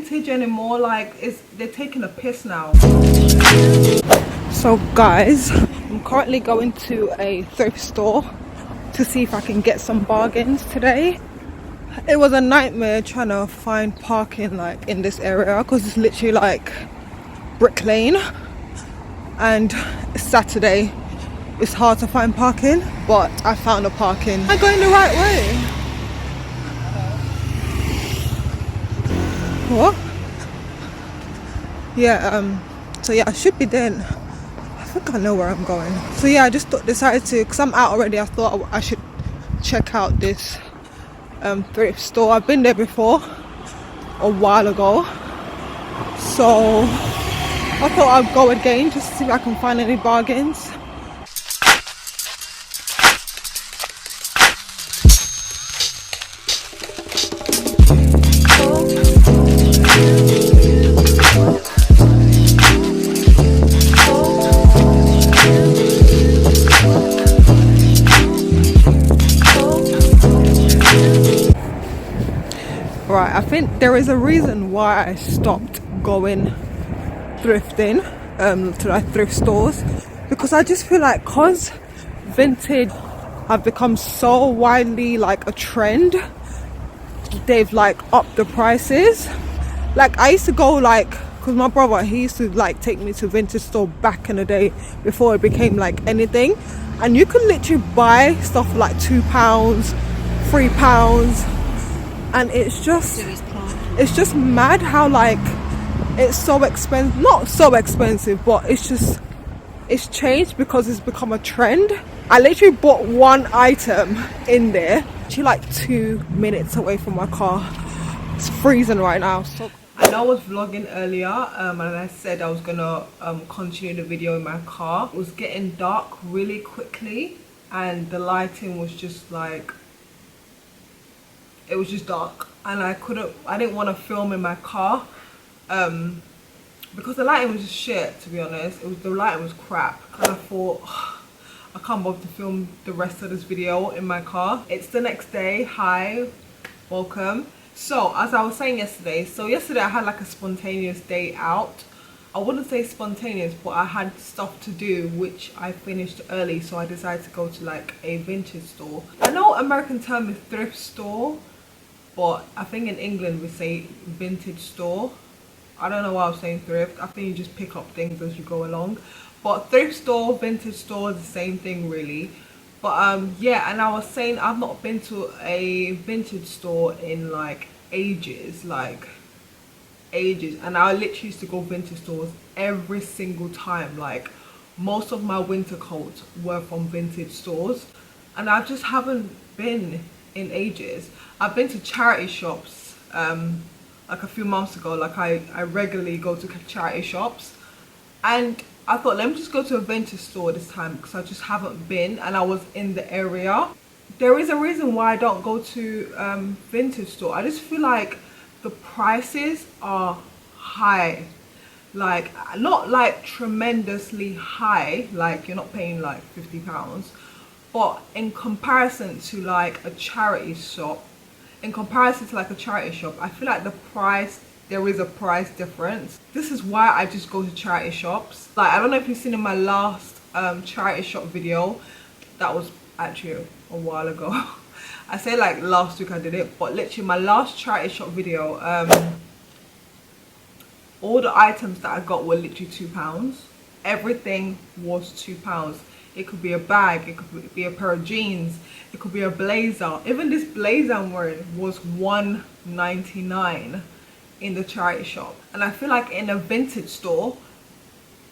vintage anymore. Like they're taking a piss now. So guys, I'm currently going to a thrift store to see if I can get some bargains today. It was a nightmare trying to find parking like in this area because it's literally like Brick Lane, and it's Saturday. It's hard to find parking, but I found a parking. Am I going the right way? What? Yeah, so yeah, I should be then. I think I know where I'm going. So yeah, I just decided to, because I'm out already, I thought I should check out this thrift store. I've been there before a while ago, so I thought I'd go again just to see if I can find any bargains. Right, I think there is a reason why I stopped going thrifting to like thrift stores, because I just feel like because vintage have become so widely like a trend, they've like upped the prices. Like I used to go like, because my brother, he used to like take me to vintage store back in the day before it became like anything, and you could literally buy stuff for like £2, £3, and it's just mad how like it's so expensive. Not so expensive, but it's changed because it's become a trend. I literally bought one item in there, actually like 2 minutes away from my car. It's freezing right now. So I know I was vlogging earlier and I said I was gonna continue the video in my car. It was getting dark really quickly and the lighting was just like, it was just dark, and I didn't want to film in my car because the lighting was just shit, to be honest. The lighting was crap, and I thought I can't bother to film the rest of this video in my car. It's the next day. Hi, welcome. So as I was saying yesterday, I had like a spontaneous day out. I wouldn't say spontaneous, but I had stuff to do which I finished early, so I decided to go to like a vintage store. I know American term is thrift store, but I think in England we say vintage store. I don't know why I was saying thrift. I think you just pick up things as you go along. But thrift store, vintage store is the same thing really. But yeah, and I was saying I've not been to a vintage store in like ages. And I literally used to go vintage stores every single time. Like most of my winter coats were from vintage stores, and I just haven't been in ages. I've been to charity shops like a few months ago. Like I regularly go to charity shops, and I thought let me just go to a vintage store this time because I just haven't been, and I was in the area. There is a reason why I don't go to vintage store. I just feel like the prices are high, like not like tremendously high, like you're not paying like £50, but in comparison to like a charity shop, I feel like there is a price difference. This is why I just go to charity shops. Like I don't know if you've seen in my last charity shop video, that was actually a while ago. I say like last week I did it, but literally my last charity shop video, all the items that I got were literally £2. Everything was £2. It could be a bag, it could be a pair of jeans, it could be a blazer. Even this blazer I'm wearing was $1.99 in the charity shop. And I feel like in a vintage store,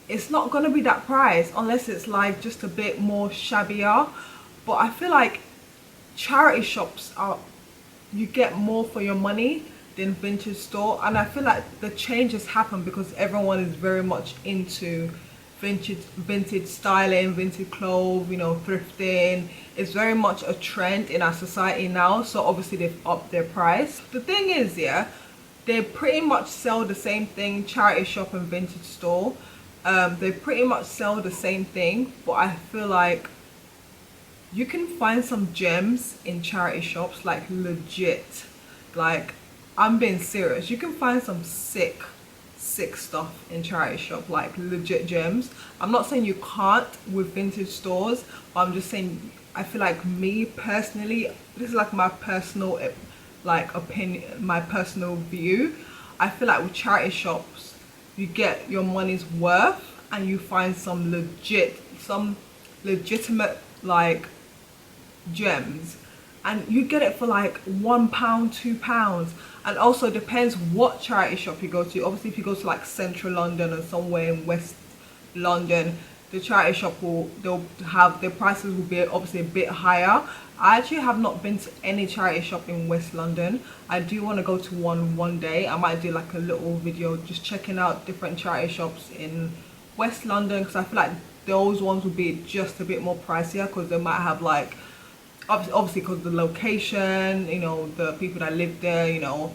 it's not gonna be that price unless it's like just a bit more shabbier. But I feel like charity shops you get more for your money than vintage store. And I feel like the changes happen because everyone is very much into vintage styling, vintage clothes, you know, thrifting. It's very much a trend in our society now, so obviously they've upped their price. The thing is, yeah, they pretty much sell the same thing, charity shop and vintage store. They pretty much sell the same thing, but I feel like you can find some gems in charity shops, like legit. Like I'm being serious. You can find some sick stuff in charity shop, like legit gems. I'm not saying you can't with vintage stores, but I'm just saying I feel like, me personally, this is like my personal like opinion, my personal view. I feel like with charity shops you get your money's worth and you find some legitimate like gems, and you get it for like £1, £2. And also depends what charity shop you go to. Obviously if you go to like central London or somewhere in West London, the charity shop they'll have, their prices will be obviously a bit higher. I actually have not been to any charity shop in West London. I do want to go to one day. I might do like a little video just checking out different charity shops in West London, because I feel like those ones would be just a bit more pricier, because they might have like, obviously because of the location, you know, the people that live there, you know,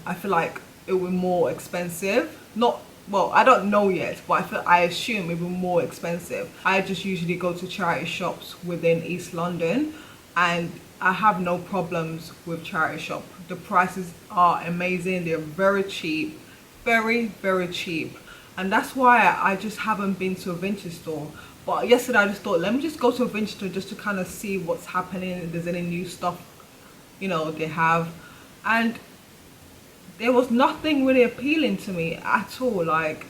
I feel like it will be more expensive. Not, well, I don't know yet, but I assume it will be more expensive. I just usually go to charity shops within East London, and I have no problems with charity shop. The prices are amazing. They're very cheap, very, very cheap. And that's why I just haven't been to a vintage store. But yesterday I just thought, let me just go to a vintage store just to kind of see what's happening, if there's any new stuff, you know, they have. And there was nothing really appealing to me at all. Like,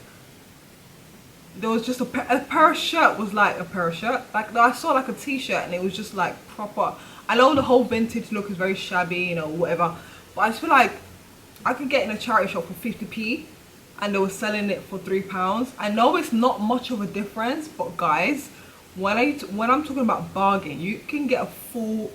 there was just a pair of shirt was like a pair of shirt. Like, I saw like a t-shirt and it was just like proper. I know the whole vintage look is very shabby, you know, whatever. But I just feel like I could get in a charity shop for 50p. And they were selling it for £3. I know it's not much of a difference, but guys, when I'm talking about bargain, you can get a full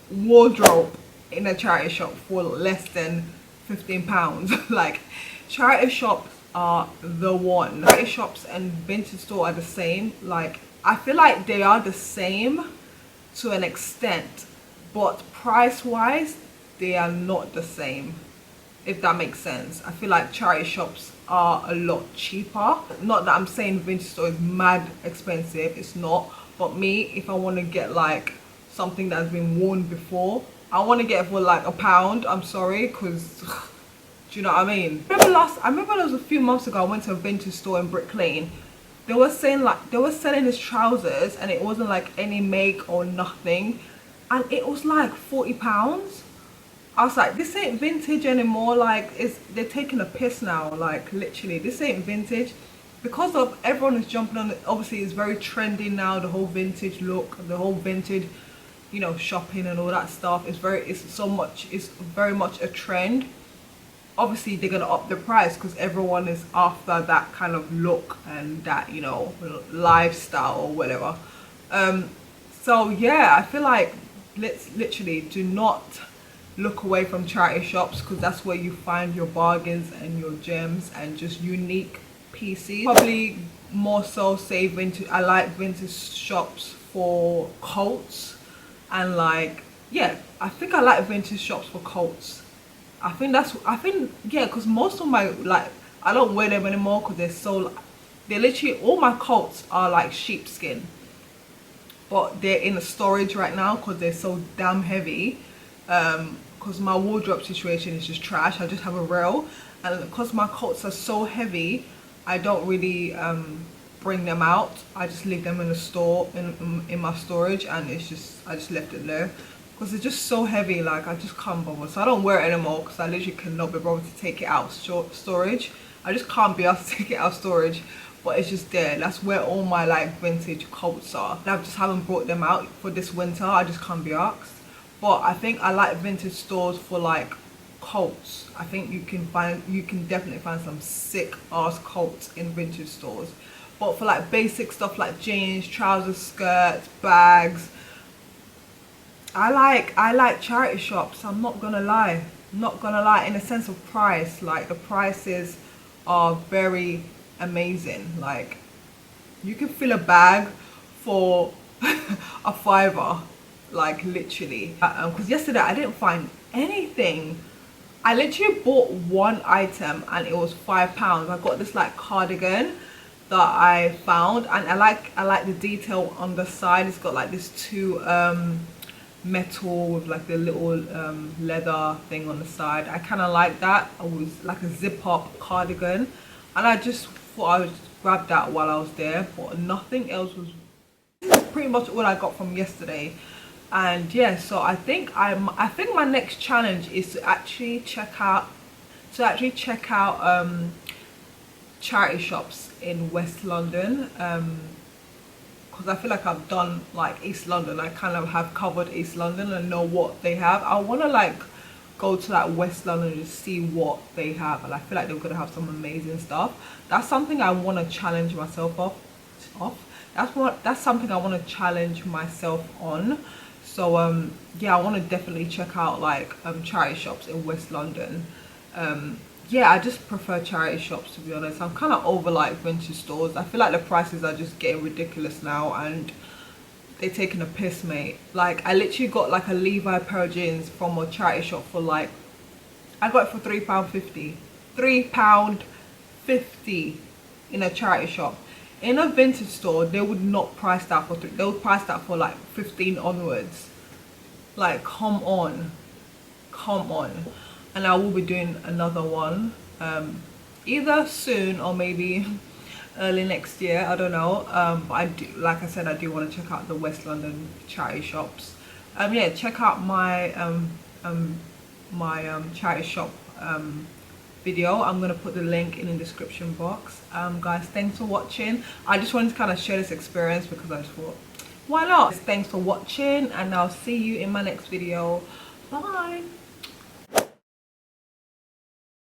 wardrobe in a charity shop for less than £15. Like, charity shops are the one. Charity shops and vintage store are the same. Like, I feel like they are the same to an extent, but price wise they are not the same, if that makes sense. I feel like charity shops are a lot cheaper. Not that I'm saying vintage store is mad expensive, it's not. But me, if I want to get like something that's been worn before, I want to get it for like £1. I'm sorry, because do you know what I mean? I remember there was a few months ago I went to a vintage store in Brick Lane. They were saying like, they were selling these trousers and it wasn't like any make or nothing, and it was like £40. I was like, this ain't vintage anymore. Like, they're taking a piss now. Like, literally, this ain't vintage. Because of everyone is jumping on it. Obviously, it's very trendy now, the whole vintage look, the whole vintage, you know, shopping and all that stuff. It's very much a trend. Obviously, they're gonna up the price because everyone is after that kind of look and that, you know, lifestyle or whatever. So yeah, I feel like let's literally do not look away from charity shops, because that's where you find your bargains and your gems and just unique pieces. Probably more so say vintage. I like vintage shops for coats, and like, yeah, I think I like vintage shops for coats. I think yeah, because most of my, like, I don't wear them anymore because they're literally, all my coats are like sheepskin, but they're in a storage right now because they're so damn heavy. Because my wardrobe situation is just trash. I just have a rail, and because my coats are so heavy, I don't really bring them out. I just leave them in the store, in my storage, and I just left it there because they're just so heavy. Like, I just can't bother, so I don't wear it anymore because I literally cannot be bothered to take it out storage. I just can't be asked to take it out storage, but it's just there. That's where all my like vintage coats are, and I just haven't brought them out for this winter. I just can't be asked. But I think I like vintage stores for like coats. I think you can definitely find some sick ass coats in vintage stores. But for like basic stuff like jeans, trousers, skirts, bags, I like charity shops. I'm not gonna lie. Not gonna lie, in a sense of price. Like, the prices are very amazing. Like, you can fill a bag for a £5. Like, literally, because yesterday I didn't find anything. I literally bought one item and it was £5. I got this like cardigan that I found, and I like the detail on the side. It's got like this two metal with like the little leather thing on the side. I kind of like that. It was like a zip up cardigan, and I just thought I would grab that while I was there, but nothing else was. This is pretty much all I got from yesterday. And yeah, so I think my next challenge is to actually check out charity shops in West London, because I feel like I've done like East London. I kind of have covered East London and know what they have. I want to like go to like West London and see what they have, and I feel like they're gonna have some amazing stuff. That's something I want to challenge myself off. That's something I want to challenge myself on. So yeah, I want to definitely check out like charity shops in West London. Yeah, I just prefer charity shops, to be honest. I'm kind of over like vintage stores. I feel like the prices are just getting ridiculous now, and they're taking a piss, mate. Like, I literally got like a Levi pair of jeans from a charity shop for like, I got it for £3.50. £3.50 in a charity shop. In a vintage store, they would not price that for they would price that for like 15 onwards. Like, come on. And I will be doing another one either soon or maybe early next year, I don't know. But I do, like I said, I do want to check out the West London charity shops. Yeah, check out my charity shop video. I'm gonna put the link in the description box. Guys, thanks for watching. I just wanted to kind of share this experience because I just thought, why not? Thanks for watching, and I'll see you in my next video. Bye.